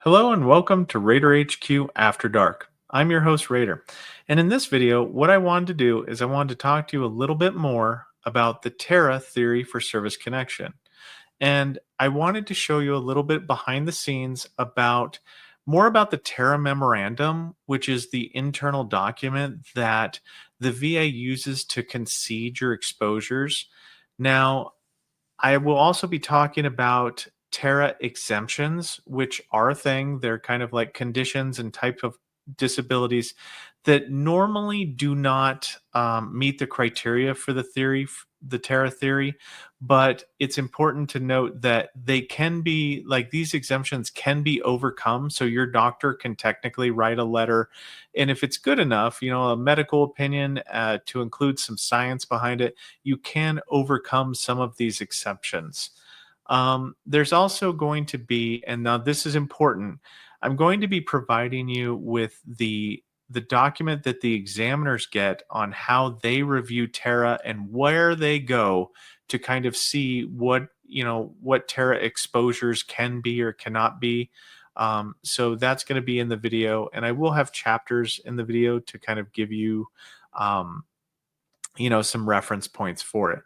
Hello and welcome to Raider HQ After Dark. I'm your host, Raider. And in this video, what I wanted to do is I wanted to talk to you a little bit more about the TERA theory for service connection. And I wanted to show you a little bit behind the scenes about more about the TERA memorandum, which is the internal document that the VA uses to concede your exposures. Now, I will also be talking about Terra exemptions, which are a thing. They're kind of like conditions and type of disabilities that normally do not meet the criteria for the Terra theory. But it's important to note that they can be like these exemptions can be overcome. So your doctor can technically write a letter, and if it's good enough, a medical opinion to include some science behind it, you can overcome some of these exceptions. There's also going to be, and now this is important, I'm going to be providing you with the document that the examiners get on how they review Terra and where they go to kind of see what Terra exposures can be or cannot be. So that's going to be in the video, and I will have chapters in the video to kind of give you um, some reference points for it.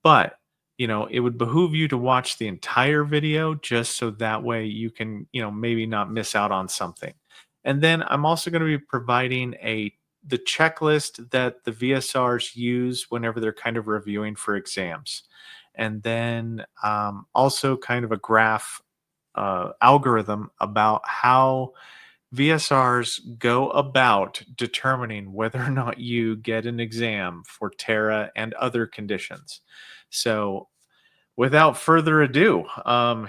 But it would behoove you to watch the entire video just so that way you can maybe not miss out on something. And then I'm also going to be providing the checklist that the VSRs use whenever they're kind of reviewing for exams, and then also kind of a graph algorithm about how VSRs go about determining whether or not you get an exam for TERA and other conditions. So, without further ado,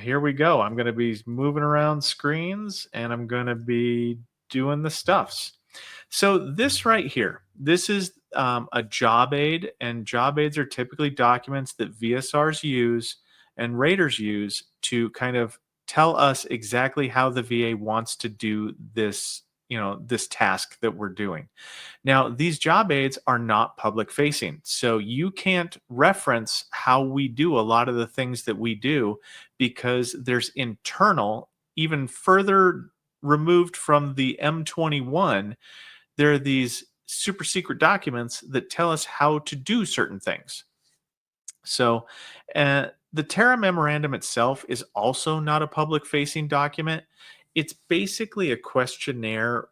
here we go. I'm going to be moving around screens and I'm going to be doing the stuffs. So, this right here, this is a job aid, and job aids are typically documents that VSRs use and raters use to kind of tell us exactly how the VA wants to do this task that we're doing. Now, these job aids are not public facing, so you can't reference how we do a lot of the things that we do because there's internal, even further removed from the M21, there are these super secret documents that tell us how to do certain things. So, the Terra memorandum itself is also not a public facing document. It's basically a questionnaire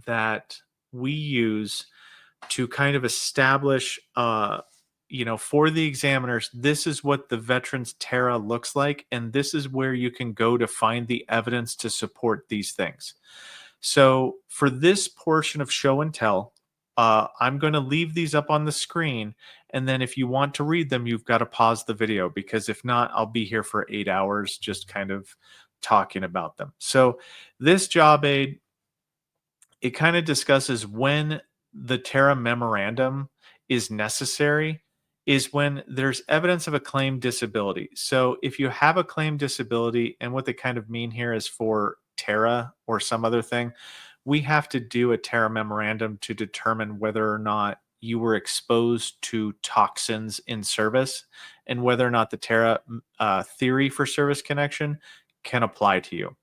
that we use to kind of establish, for the examiners, this is what the veterans Terra looks like, and this is where you can go to find the evidence to support these things. So for this portion of show and tell, I'm going to leave these up on the screen. And then if you want to read them, you've got to pause the video because if not, I'll be here for 8 hours just kind of talking about them. So this job aid, it kind of discusses when the Terra memorandum is necessary is when there's evidence of a claimed disability. So if you have a claimed disability, and what they kind of mean here is for Terra or some other thing, we have to do a Terra memorandum to determine whether or not you were exposed to toxins in service and whether or not the Terra theory for service connection can apply to you.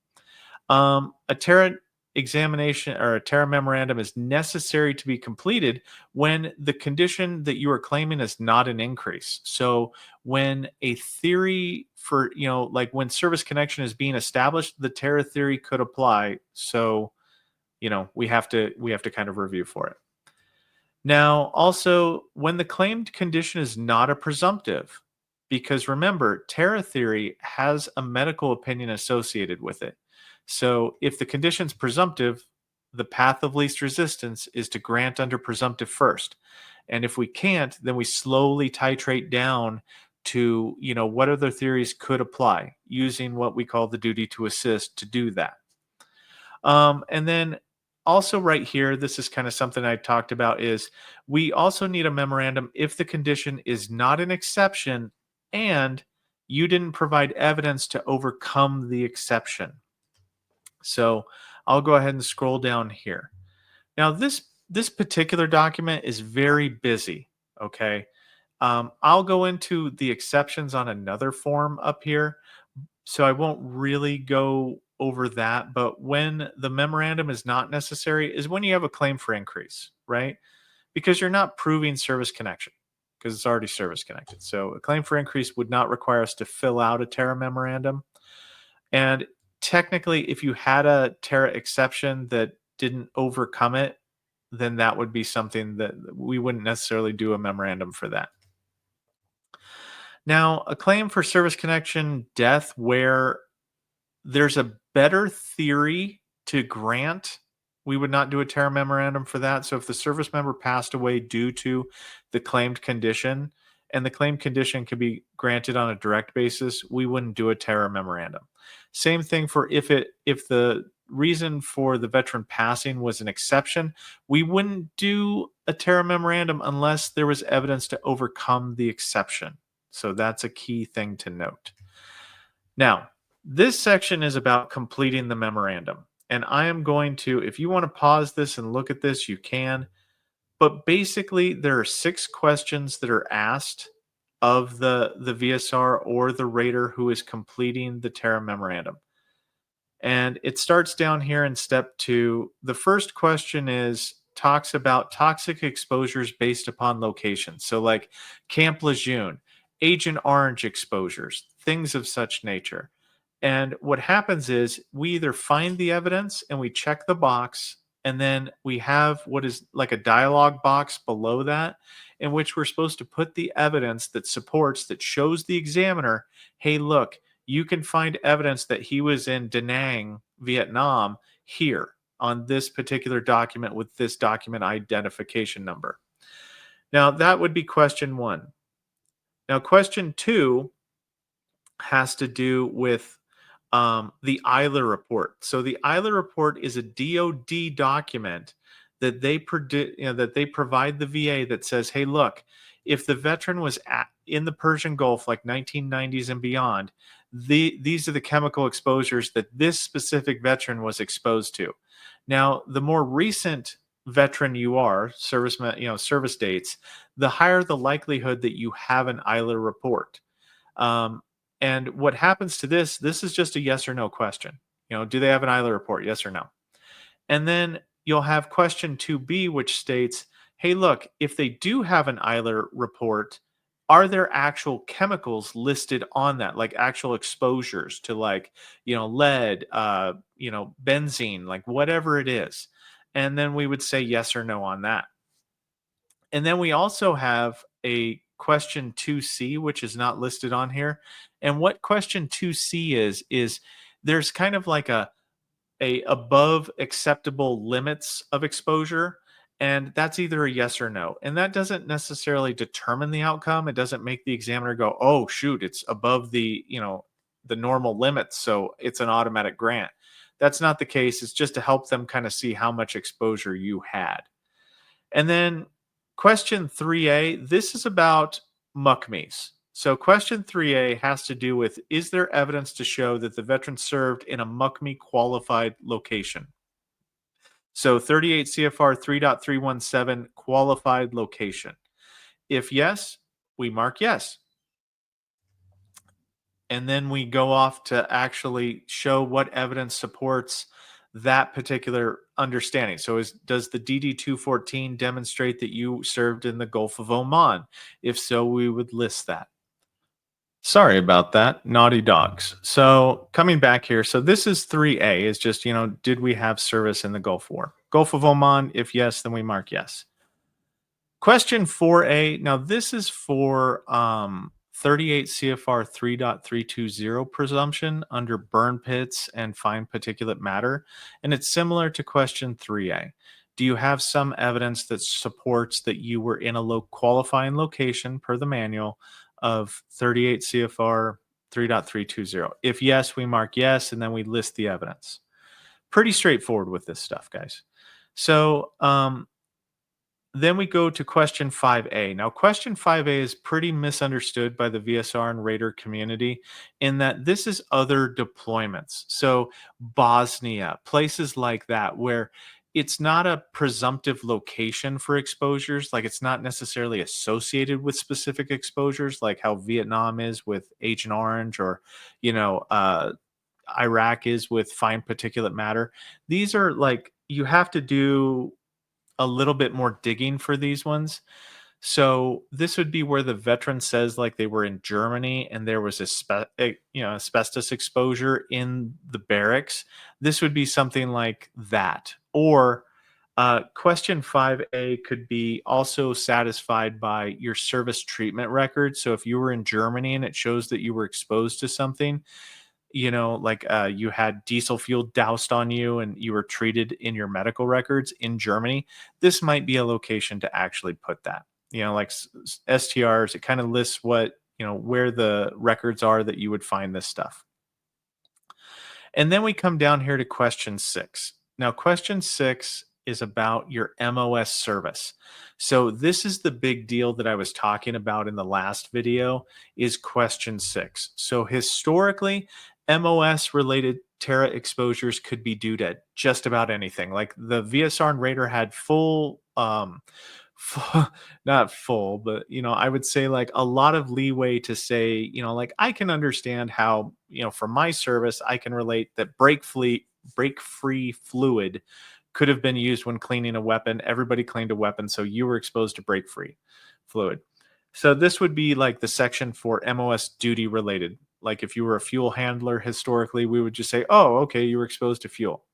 A Terra examination or a Terra memorandum is necessary to be completed when the condition that you are claiming is not an increase. So when a theory for, like when service connection is being established, the Terra theory could apply. So, we have to kind of review for it. Now, also, when the claimed condition is not a presumptive, because remember, Terra theory has a medical opinion associated with it. So if the condition's presumptive, the path of least resistance is to grant under presumptive first. And if we can't, then we slowly titrate down to, what other theories could apply using what we call the duty to assist to do that. And then also right here, this is kind of something I talked about is we also need a memorandum if the condition is not an exception and you didn't provide evidence to overcome the exception. So I'll go ahead and scroll down here. Now this particular document is very busy. Okay. I'll go into the exceptions on another form up here, So I won't really go over that. But when the memorandum is not necessary is when you have a claim for increase, right? Because you're not proving service connection because it's already service connected. So a claim for increase would not require us to fill out a TERA memorandum. And technically, if you had a TERA exception that didn't overcome it, then that would be something that we wouldn't necessarily do a memorandum for that. Now, a claim for service connection death where there's a better theory to grant, we would not do a TERA memorandum for that. So if the service member passed away due to the claimed condition, and the claimed condition could be granted on a direct basis, we wouldn't do a TERA memorandum. Same thing for if the reason for the veteran passing was an exception, we wouldn't do a TERA memorandum unless there was evidence to overcome the exception. So that's a key thing to note. Now, this section is about completing the memorandum. And I am going to, if you want to pause this and look at this, you can. But basically, there are 6 questions that are asked of the VSR or the rater who is completing the TERA memorandum. And it starts down here in step 2. The first question is talks about toxic exposures based upon location. So like Camp Lejeune, Agent Orange exposures, things of such nature. And what happens is we either find the evidence and we check the box, and then we have what is like a dialog box below that, in which we're supposed to put the evidence that supports, that shows the examiner, hey, look, you can find evidence that he was in Da Nang, Vietnam, here on this particular document with this document identification number. Now, that would be question 1. Now, question 2 has to do with the Eiler report. So the Eiler report is a DoD document that they provide the VA that says, "Hey, look, if the veteran was in the Persian Gulf, like 1990s and beyond, these are the chemical exposures that this specific veteran was exposed to." Now, the more recent veteran you are, service dates, the higher the likelihood that you have an Eiler report. Um, and what happens to this is just a yes or no question. Do they have an Eiler report? Yes or no. And then you'll have question 2B, which states, hey, look, if they do have an Eiler report, are there actual chemicals listed on that, like actual exposures to like, lead, benzene, like whatever it is? And then we would say yes or no on that. And then we also have a question 2C, which is not listed on here. And what question 2C is there's kind of like a above acceptable limits of exposure, and that's either a yes or no. And that doesn't necessarily determine the outcome. It doesn't make the examiner go, "Oh, shoot, it's above the normal limits, so it's an automatic grant." That's not the case. It's just to help them kind of see how much exposure you had. And then question 3A, this is about MUCMEs. So question 3A has to do with, is there evidence to show that the veteran served in a MUCME qualified location? So 38 CFR 3.317 qualified location. If yes, we mark yes. And then we go off to actually show what evidence supports that particular understanding. So does the DD 214 demonstrate that you served in the Gulf of Oman? If so, we would list that. Sorry about that, naughty dogs. So coming back here, so this is 3A, is just, did we have service in the Gulf War? Gulf of Oman, if yes, then we mark yes. Question 4A, now this is for 38 CFR 3.320 presumption under burn pits and fine particulate matter, and it's similar to question 3A. Do you have some evidence that supports that you were in a qualifying location per the manual of 38 CFR 3.320? If yes, we mark yes, and then we list the evidence. Pretty straightforward with this stuff, guys. So then we go to question 5A. Now, question 5A is pretty misunderstood by the VSR and Raider community in that this is other deployments. So Bosnia, places like that, where it's not a presumptive location for exposures. Like it's not necessarily associated with specific exposures, like how Vietnam is with Agent Orange, or you know, Iraq is with fine particulate matter. These are like you have to do a little bit more digging for these ones. So this would be where the veteran says like they were in Germany and there was asbestos exposure in the barracks. This would be something like that. Or question 5A could be also satisfied by your service treatment record. So if you were in Germany and it shows that you were exposed to something, like you had diesel fuel doused on you and you were treated in your medical records in Germany, this might be a location to actually put that. Like STRs, it kind of lists where the records are that you would find this stuff. And then we come down here to question 6. Now, question 6 is about your MOS service. So this is the big deal that I was talking about in the last video, is question 6. So historically, MOS related TERA exposures could be due to just about anything. Like the VSR and Raider had full, not full, but I would say like a lot of leeway to say, like I can understand how, from my service, I can relate that brake free fluid could have been used when cleaning a weapon. Everybody cleaned a weapon, so you were exposed to brake free fluid. So this would be like the section for MOS duty related. Like if you were a fuel handler historically, we would just say, oh, okay, you were exposed to fuel.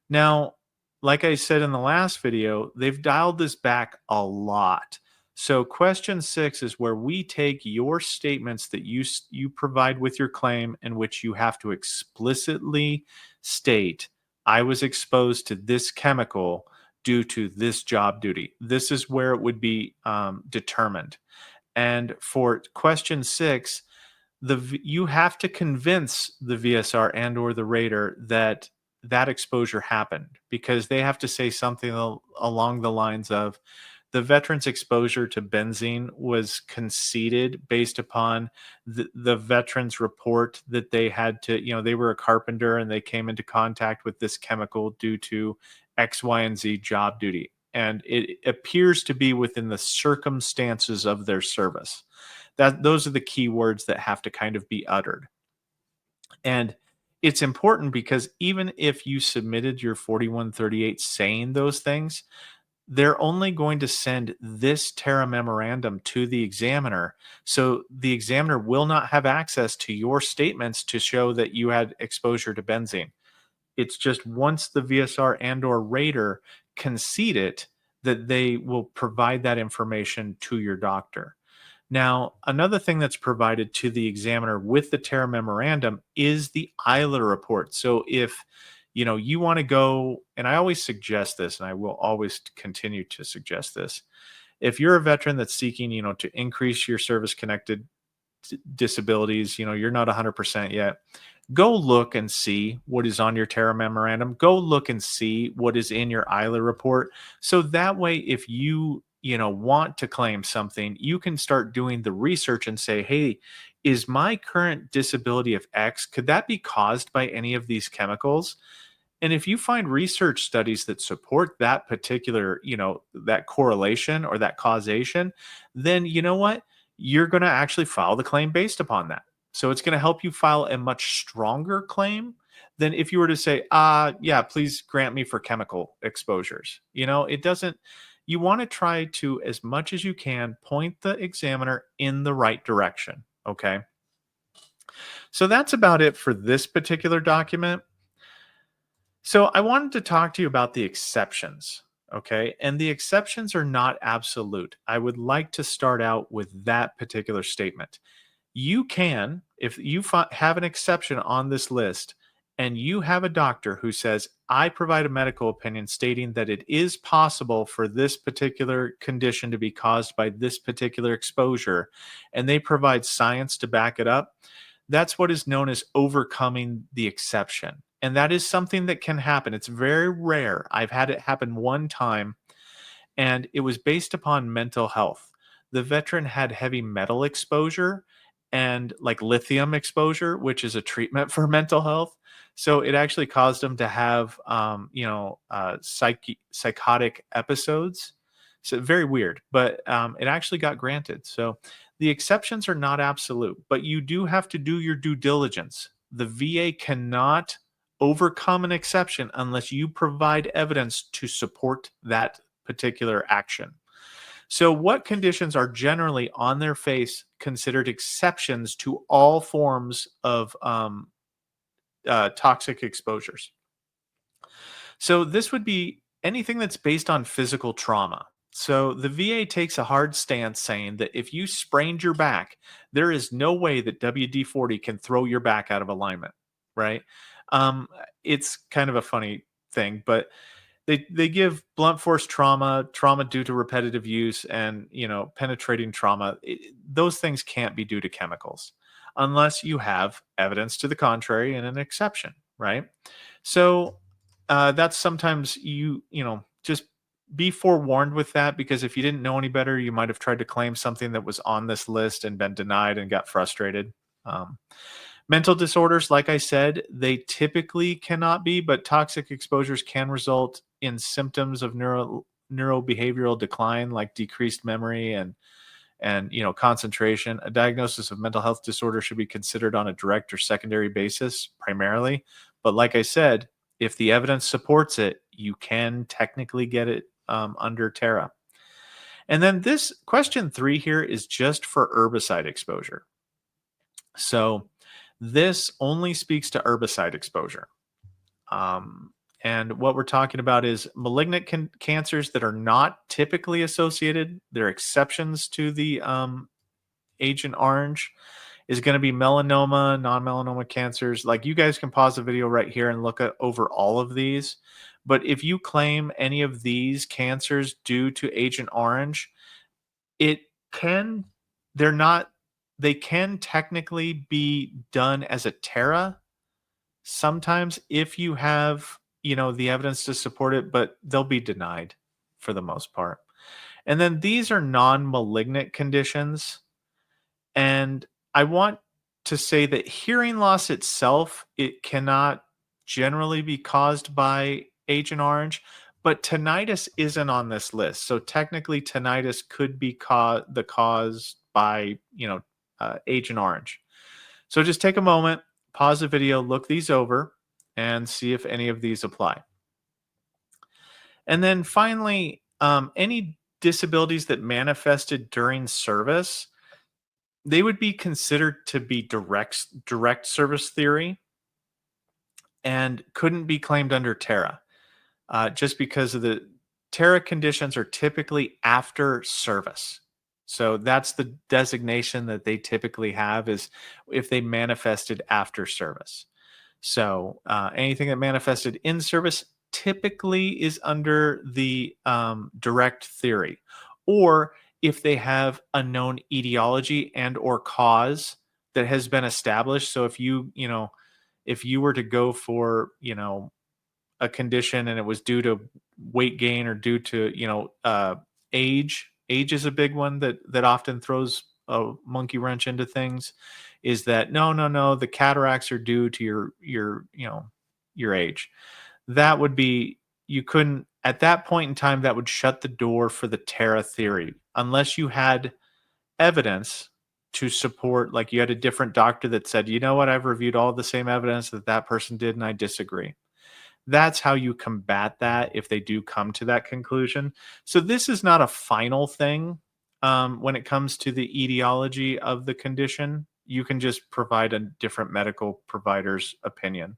Now, like I said in the last video, they've dialed this back a lot. So question 6 is where we take your statements that you provide with your claim, in which you have to explicitly state, I was exposed to this chemical due to this job duty. This is where it would be determined. And for question 6, you have to convince the VSR and or the Raider that that exposure happened, because they have to say something along the lines of, the veteran's exposure to benzene was conceded based upon the veteran's report that they had to, they were a carpenter and they came into contact with this chemical due to X, Y, and Z job duty. And it appears to be within the circumstances of their service. Those are the key words that have to kind of be uttered. And it's important because even if you submitted your 4138 saying those things, they're only going to send this TERA memorandum to the examiner. So the examiner will not have access to your statements to show that you had exposure to benzene. It's just once the VSR and or Raider concede it, that they will provide that information to your doctor. Now, another thing that's provided to the examiner with the TERA memorandum is the ILA report. So if you want to go, and I always suggest this, and I will always continue to suggest this, if you're a veteran that's seeking, to increase your service connected disabilities, you're not 100% yet, go look and see what is on your TERA memorandum. Go look and see what is in your ILA report. So that way, if you want to claim something, you can start doing the research and say, hey, is my current disability of X, could that be caused by any of these chemicals? And if you find research studies that support that particular, that correlation or that causation, then you know what? You're going to actually file the claim based upon that. So it's going to help you file a much stronger claim than if you were to say, yeah, please grant me for chemical exposures. It doesn't, you want to try to, as much as you can, point the examiner in the right direction. Okay. So that's about it for this particular document. So I wanted to talk to you about the exceptions. Okay. And the exceptions are not absolute. I would like to start out with that particular statement. You can, if you have an exception on this list and you have a doctor who says, I provide a medical opinion stating that it is possible for this particular condition to be caused by this particular exposure, and they provide science to back it up, that's what is known as overcoming the exception. And that is something that can happen. It's very rare. I've had it happen one time, and it was based upon mental health. The veteran had heavy metal exposure and like lithium exposure, which is a treatment for mental health. So it actually caused him to have, psychotic episodes. So very weird, but it actually got granted. So the exceptions are not absolute, but you do have to do your due diligence. The VA cannot overcome an exception unless you provide evidence to support that particular action. So, what conditions are generally on their face considered exceptions to all forms of toxic exposures? So, this would be anything that's based on physical trauma. So, the VA takes a hard stance saying that if you sprained your back, there is no way that WD 40 can throw your back out of alignment, right? Um, it's kind of a funny thing, but they give blunt force trauma, trauma due to repetitive use, and penetrating trauma. Those things can't be due to chemicals, unless you have evidence to the contrary and an exception, right? So that's sometimes just be forewarned with that, because if you didn't know any better, you might have tried to claim something that was on this list and been denied and got frustrated. Um, Mental disorders, like I said, they typically cannot be, but toxic exposures can result in symptoms of neurobehavioral decline, like decreased memory and concentration. A diagnosis of mental health disorder should be considered on a direct or secondary basis primarily. But like I said, if the evidence supports it, you can technically get it under TERA. And then this question 3 here is just for herbicide exposure. So this only speaks to herbicide exposure. Um, and what we're talking about is malignant cancers that are not typically associated. They're exceptions to the Agent Orange is going to be melanoma, non-melanoma cancers. Like, you guys can pause the video right here and look at over all of these. But if you claim any of these cancers due to Agent Orange, it can they're not they can technically be done as a TERA sometimes if you have, the evidence to support it, but they'll be denied for the most part. And then these are non-malignant conditions. And I want to say that hearing loss itself, it cannot generally be caused by Agent Orange, but tinnitus isn't on this list. So technically, tinnitus could be the cause by Agent Orange. So just take a moment, pause the video, look these over, and see if any of these apply. And then finally, any disabilities that manifested during service, they would be considered to be direct service theory and couldn't be claimed under TERA, just because of the TERA conditions are typically after service. So that's the designation that they typically have, is if they manifested after service. So anything that manifested in service typically is under the direct theory, or if they have a known etiology and or cause that has been established. So if you were to go for a condition and it was due to weight gain or due to age is a big one that often throws a monkey wrench into things. Is that no, the cataracts are due to your age. That would be, you couldn't at that point in time, that would shut the door for the TERA theory unless you had evidence to support, like you had a different doctor that said, you know what, I've reviewed all the same evidence that person did and I disagree. That's how you combat that if they do come to that conclusion. So this is not a final thing. When it comes to the etiology of the condition, you can just provide a different medical provider's opinion.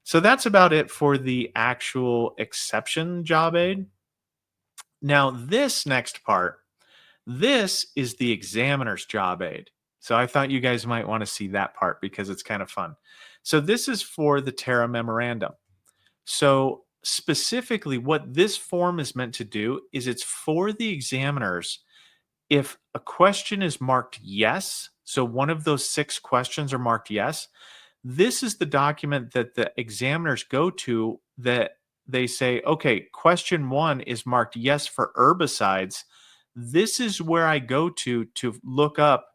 So that's about it for the actual exception job aid. Now, this next part, this is the examiner's job aid. So I thought you guys might want to see that part because it's kind of fun. So this is for the TERA memorandum. So specifically, what this form is meant to do is it's for the examiners. If a question is marked yes, so one of those 6 questions are marked yes, this is the document that the examiners go to, that they say, okay, question 1 is marked yes for herbicides. This is where I go to look up,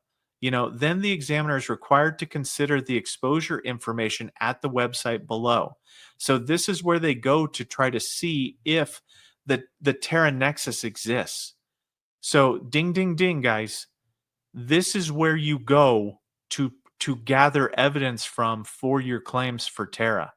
then the examiner is required to consider the exposure information at the website below. So this is where they go to try to see if the TERA nexus exists. So ding, ding, ding, guys. This is where you go to gather evidence from for your claims for TERA.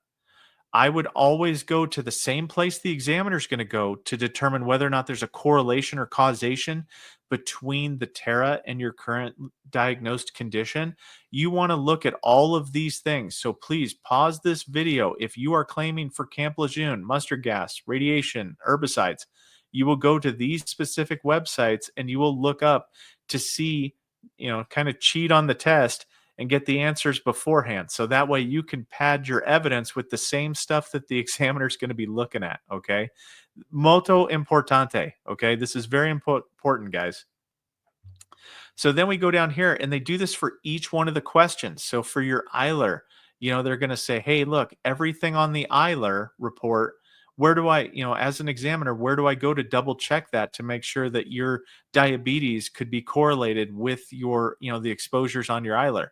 I would always go to the same place the examiner is going to go to determine whether or not there's a correlation or causation between the TERA and your current diagnosed condition. You want to look at all of these things. So please pause this video. If you are claiming for Camp Lejeune, mustard gas, radiation, herbicides, you will go to these specific websites and you will look up to see, kind of cheat on the test and get the answers beforehand. So that way you can pad your evidence with the same stuff that the examiner is going to be looking at. Okay. Molto importante. Okay. This is very important, guys. So then we go down here and they do this for each one of the questions. So for your Eiler, they're going to say, hey, look, everything on the Eiler report, where do I, as an examiner, where do I go to double check that to make sure that your diabetes could be correlated with your, the exposures on your Eiler?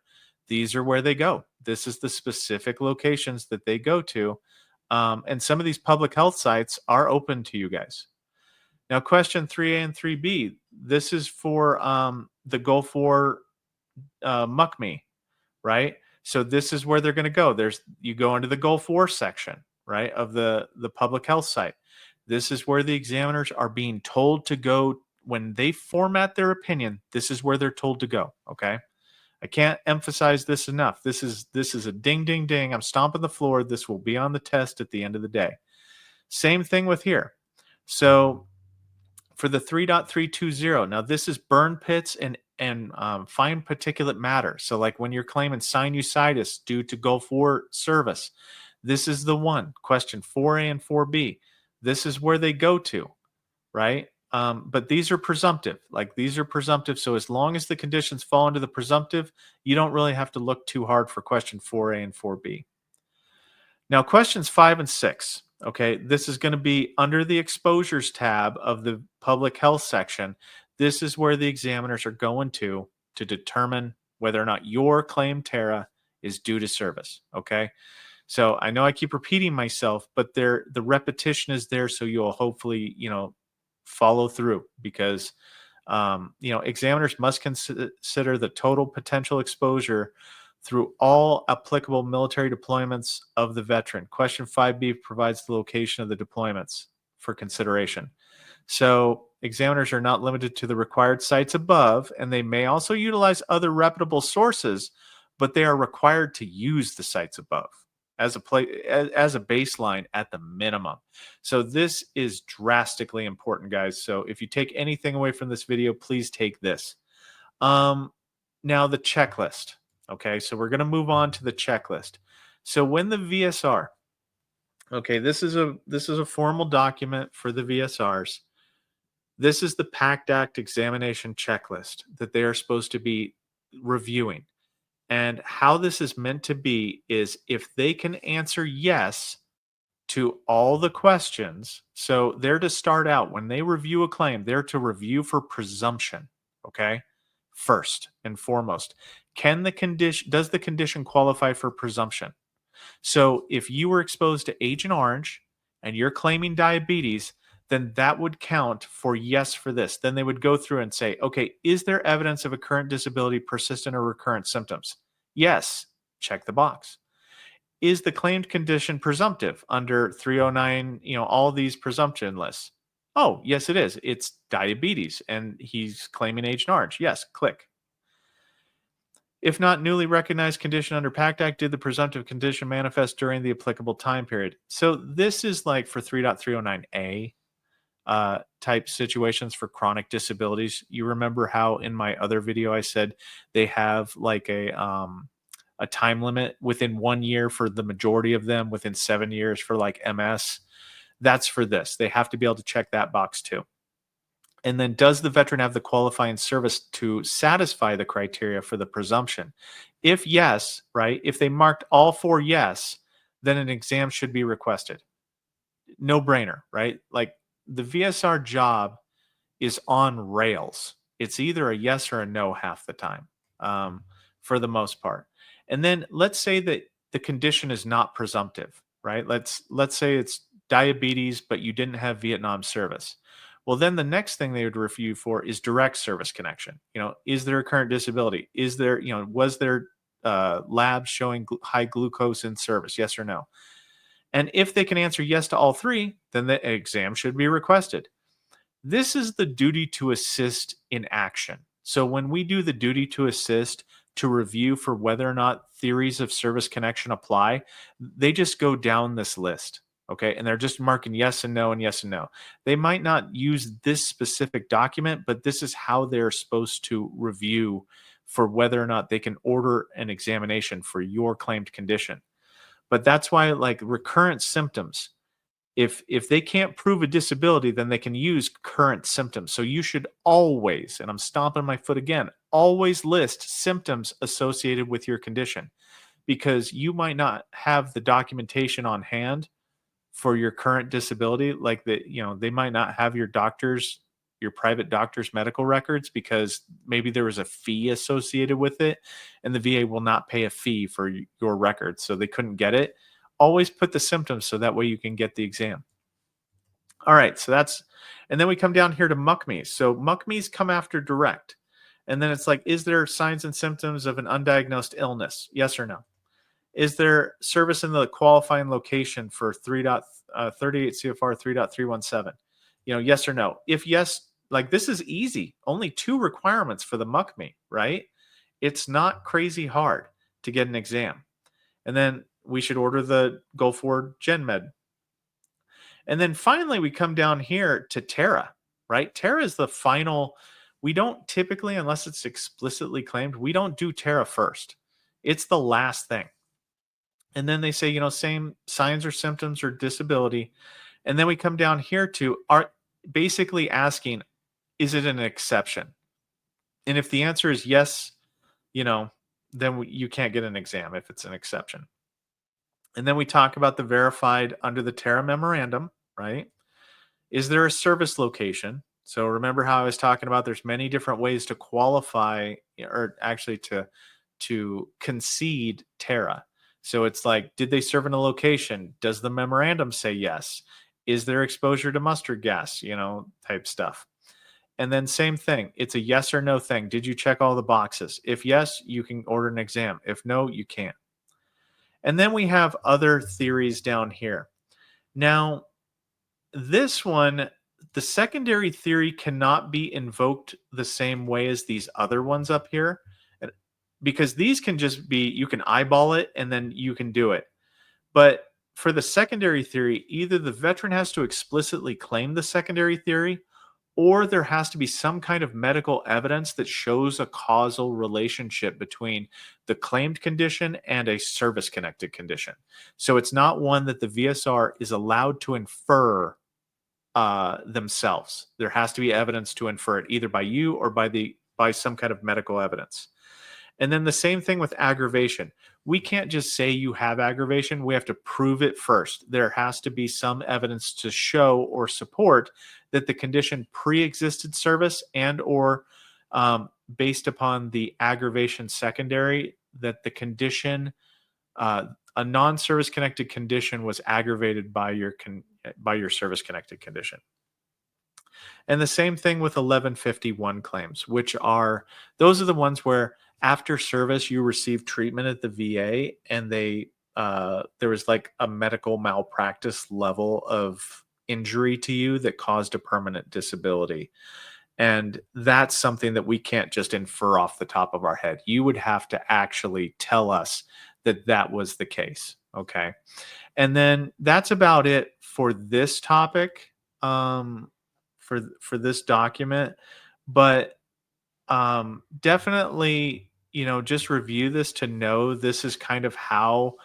These are where they go. This is the specific locations that they go to. And some of these public health sites are open to you guys. Now, question 3A and 3B, this is for the Gulf War MUCME, right? So this is where they're going to go. You go into the Gulf War section, right, of the public health site. This is where the examiners are being told to go when they format their opinion. This is where they're told to go, okay? I can't emphasize this enough. This is a ding, ding, ding. I'm stomping the floor. This will be on the test at the end of the day. Same thing with here. So for the 3.320, now this is burn pits and fine particulate matter. So like when you're claiming sinusitis due to Gulf War service, this is the one. Question 4A and 4B. This is where they go to, right? But these are presumptive. So as long as the conditions fall into the presumptive, you don't really have to look too hard for question 4A and 4B. Now, questions 5 and 6. Okay, this is going to be under the exposures tab of the public health section. This is where the examiners are going to determine whether or not your claimed TERA is due to service. Okay, so I know I keep repeating myself, but the repetition is there, so you'll hopefully follow through, because examiners must consider the total potential exposure through all applicable military deployments of the veteran. Question 5B provides the location of the deployments for consideration. So examiners are not limited to the required sites above, and they may also utilize other reputable sources, but they are required to use the sites above as a baseline at the minimum. So this is drastically important, guys. So if you take anything away from this video, please take this. Now the checklist. Okay, so we're going to move on to the checklist. So when the VSR, okay, this is a formal document for the VSRs. This is the PACT Act examination checklist that they are supposed to be reviewing. And how this is meant to be is if they can answer yes to all the questions. So they're to start out, when they review a claim, they're to review for presumption, okay? First and foremost, does the condition qualify for presumption? So if you were exposed to Agent Orange and you're claiming diabetes, then that would count for yes for this. Then they would go through and say, okay, is there evidence of a current disability, persistent or recurrent symptoms? Yes, check the box. Is the claimed condition presumptive under 309, all these presumption lists? Oh, yes, it is. It's diabetes, and he's claiming Agent Orange. Yes, click. If not newly recognized condition under PACT Act, did the presumptive condition manifest during the applicable time period? So this is like for 3.309A type situations for chronic disabilities. You remember how in my other video I said they have like a time limit within 1 year for the majority of them, within 7 years for like MS. That's for this. They have to be able to check that box too. And then, does the veteran have the qualifying service to satisfy the criteria for the presumption? If yes, right, if they marked all 4 yes, then an exam should be requested. No brainer, right? Like the VSR job is on rails. It's either a yes or a no half the time. um, for the most part. And then let's say that the condition is not presumptive, right? Let's say it's diabetes, but you didn't have Vietnam service. Well, then the next thing they would review for is direct service connection. Is there a current disability? Is there, was there labs showing high glucose in service? Yes or no? And if they can answer yes to all three, then the exam should be requested. This is the duty to assist in action. So when we do the duty to assist to review for whether or not theories of service connection apply, they just go down this list. Okay. And they're just marking yes and no and yes and no. They might not use this specific document, but this is how they're supposed to review for whether or not they can order an examination for your claimed condition. But that's why, like, recurrent symptoms, if they can't prove a disability, then they can use current symptoms. So you should always, and I'm stomping my foot again, always list symptoms associated with your condition, because you might not have the documentation on hand for your current disability. Like, they might not have your private doctor's medical records, because maybe there was a fee associated with it, and the VA will not pay a fee for your records, so they couldn't get it. Always put the symptoms so that way you can get the exam. All right, and then we come down here to MUCMEs. So MUCMEs come after direct. And then it's like, is there signs and symptoms of an undiagnosed illness? Yes or no? Is there service in the qualifying location for 38 CFR 3.317? Yes or no? If yes, like, this is easy. Only 2 requirements for the MUCME, right? It's not crazy hard to get an exam. And then we should order the Go Forward Gen Med. And then finally, we come down here to TERA, right? TERA is the final. We don't typically, unless it's explicitly claimed, we don't do TERA first. It's the last thing. And then they say, same signs or symptoms or disability. And then we come down here to are basically asking, is it an exception? And if the answer is yes, then you can't get an exam if it's an exception. And then we talk about the verified under the TERA memorandum, right? Is there a service location? So remember how I was talking about there's many different ways to qualify, or actually to concede TERA. So it's like, did they serve in a location? Does the memorandum say yes? Is there exposure to mustard gas, type stuff? And then same thing, it's a yes or no thing. Did you check all the boxes? If yes, you can order an exam. If no, you can't. And then we have other theories down here. Now, this one, the secondary theory cannot be invoked the same way as these other ones up here, because these can just be, you can eyeball it and then you can do it. But for the secondary theory, either the veteran has to explicitly claim the secondary theory, or there has to be some kind of medical evidence that shows a causal relationship between the claimed condition and a service-connected condition. So it's not one that the VSR is allowed to infer themselves. There has to be evidence to infer it, either by you or by some kind of medical evidence. And then the same thing with aggravation. We can't just say you have aggravation. We have to prove it first. There has to be some evidence to show or support that the condition pre-existed service, and or based upon the aggravation secondary, that the condition, a non-service connected condition, was aggravated by your service connected condition. And the same thing with 1151 claims, which are, those are the ones where after service you receive treatment at the VA, and there was like a medical malpractice level of injury to you that caused a permanent disability. And that's something that we can't just infer off the top of our head. You would have to actually tell us that that was the case. Okay. And then that's about it for this topic, for this document. But definitely, just review this to know this is kind of how,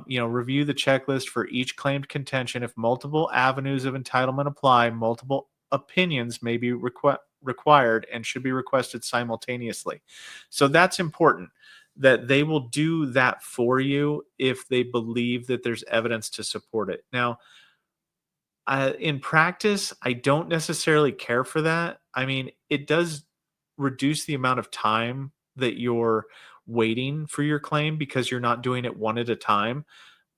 review the checklist for each claimed contention. If multiple avenues of entitlement apply, multiple opinions may be required and should be requested simultaneously. So that's important, that they will do that for you if they believe that there's evidence to support it. Now, in practice, I don't necessarily care for that. I mean, it does reduce the amount of time that you're waiting for your claim because you're not doing it one at a time.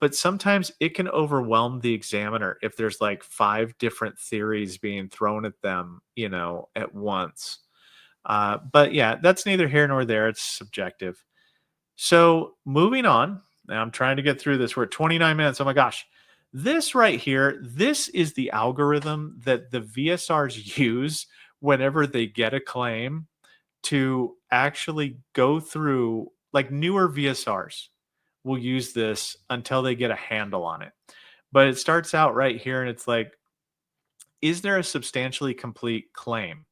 But sometimes it can overwhelm the examiner if there's like 5 different theories being thrown at them, at once. But yeah, that's neither here nor there. It's subjective. So moving on, now I'm trying to get through this. We're at 29 minutes. Oh my gosh. This right here, this is the algorithm that the VSRs use whenever they get a claim to actually go through, like newer VSRs will use this until they get a handle on it. But it starts out right here and it's like, is there a substantially complete claim?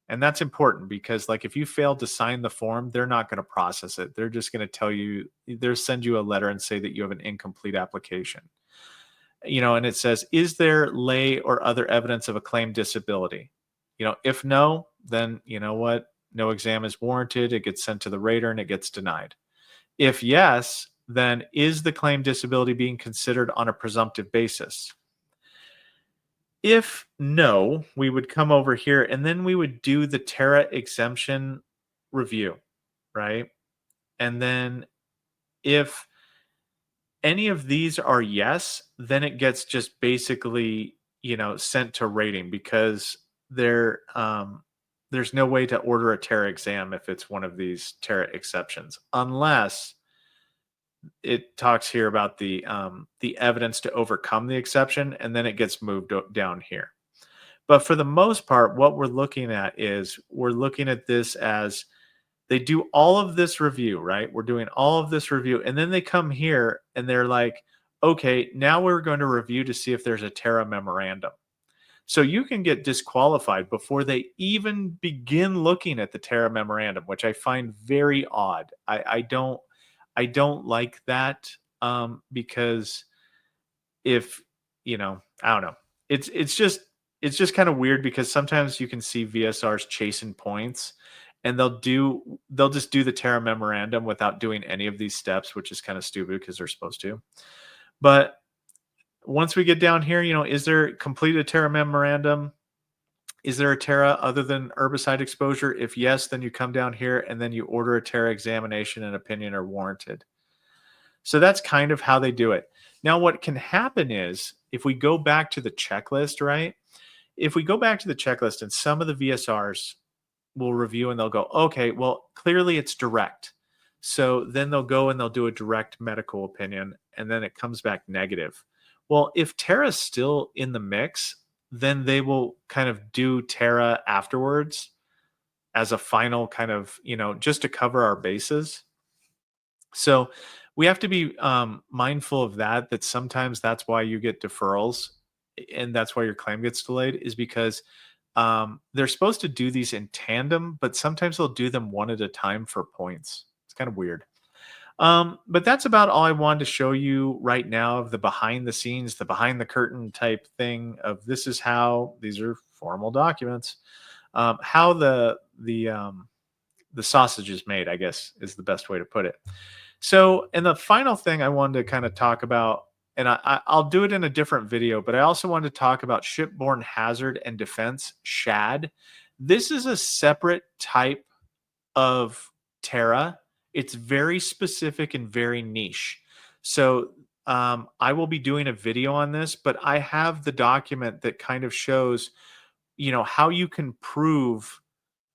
And that's important because, like, if you fail to sign the form, they're not going to process it. They're just going to tell you, they'll send you a letter and say that you have an incomplete application. And it says, is there lay or other evidence of a claimed disability? If no, then you know what? No exam is warranted. It gets sent to the rater and it gets denied. If yes, then is the claimed disability being considered on a presumptive basis? If no, we would come over here and then we would do the TERA exemption review, right? And then if any of these are yes, then it gets just basically, sent to rating because there's no way to order a TERA exam if it's one of these TERA exceptions, unless it talks here about the evidence to overcome the exception, and then it gets moved down here. But for the most part, what we're looking at is we're looking at this as they do all of this review, right? We're doing all of this review, and then they come here and they're like, okay, now we're going to review to see if there's a TERA memorandum. So you can get disqualified before they even begin looking at the TERA memorandum, which I find very odd. I don't like that, because if I don't know, it's just kind of weird because sometimes you can see VSRs chasing points, and they'll just do the TERA memorandum without doing any of these steps, which is kind of stupid because they're supposed to. But once we get down here, is there completed TERA memorandum? Is there a TERA other than herbicide exposure? If yes, then you come down here and then you order a TERA examination and opinion are warranted. So that's kind of how they do it. Now, what can happen is if we go back to the checklist, right? If we go back to the checklist and some of the VSRs will review and they'll go, okay, well, clearly it's direct. So then they'll go and they'll do a direct medical opinion and then it comes back negative. Well, if TERA's still in the mix, then they will kind of do TERA afterwards as a final kind of, just to cover our bases. So we have to be mindful of that, that sometimes that's why you get deferrals and that's why your claim gets delayed, is because they're supposed to do these in tandem, but sometimes they'll do them one at a time for points. It's kind of weird. But that's about all I wanted to show you right now of the behind the scenes, the behind the curtain type thing of this is how these are formal documents, how the sausage is made, I guess is the best way to put it. So, and the final thing I wanted to kind of talk about, and I'll do it in a different video, but I also wanted to talk about shipborne hazard and defense, SHAD. This is a separate type of TERA. It's very specific and very niche. So I will be doing a video on this, but I have the document that kind of shows, how you can prove,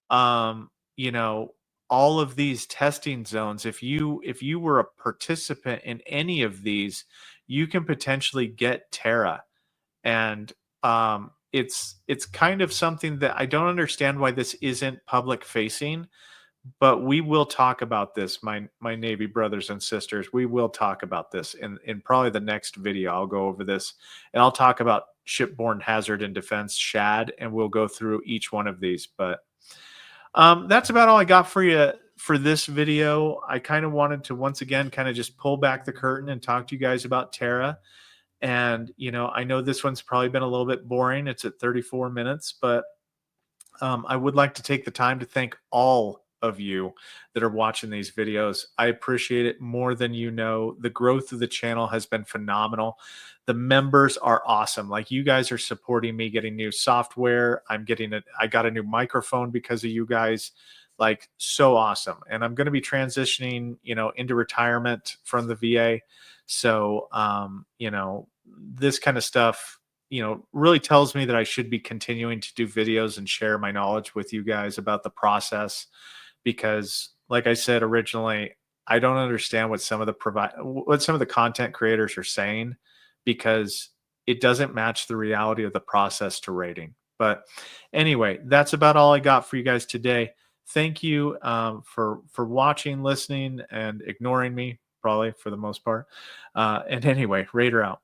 um, you know, all of these testing zones. If you were a participant in any of these, you can potentially get TERA. And it's kind of something that I don't understand why this isn't public facing, but we will talk about this, my Navy brothers and sisters. We will talk about this in probably the next video. I'll go over this and I'll talk about shipborne hazard and defense, SHAD, and we'll go through each one of these. But that's about all I got for you for this video. I kind of wanted to once again kind of just pull back the curtain and talk to you guys about TERA. And I know this one's probably been a little bit boring. It's at 34 minutes, but I would like to take the time to thank all of you that are watching these videos. I appreciate it more than you know. The growth of the channel has been phenomenal. The members are awesome. Like, you guys are supporting me getting new software. I got a new microphone because of you guys. like so awesome. And I'm going to be transitioning, into retirement from the VA. So, this kind of stuff, really tells me that I should be continuing to do videos and share my knowledge with you guys about the process because, like I said originally, I don't understand what some of the content creators are saying because it doesn't match the reality of the process to rating. But anyway, that's about all I got for you guys today. Thank you for watching, listening, and ignoring me, probably for the most part. And anyway, Raider out.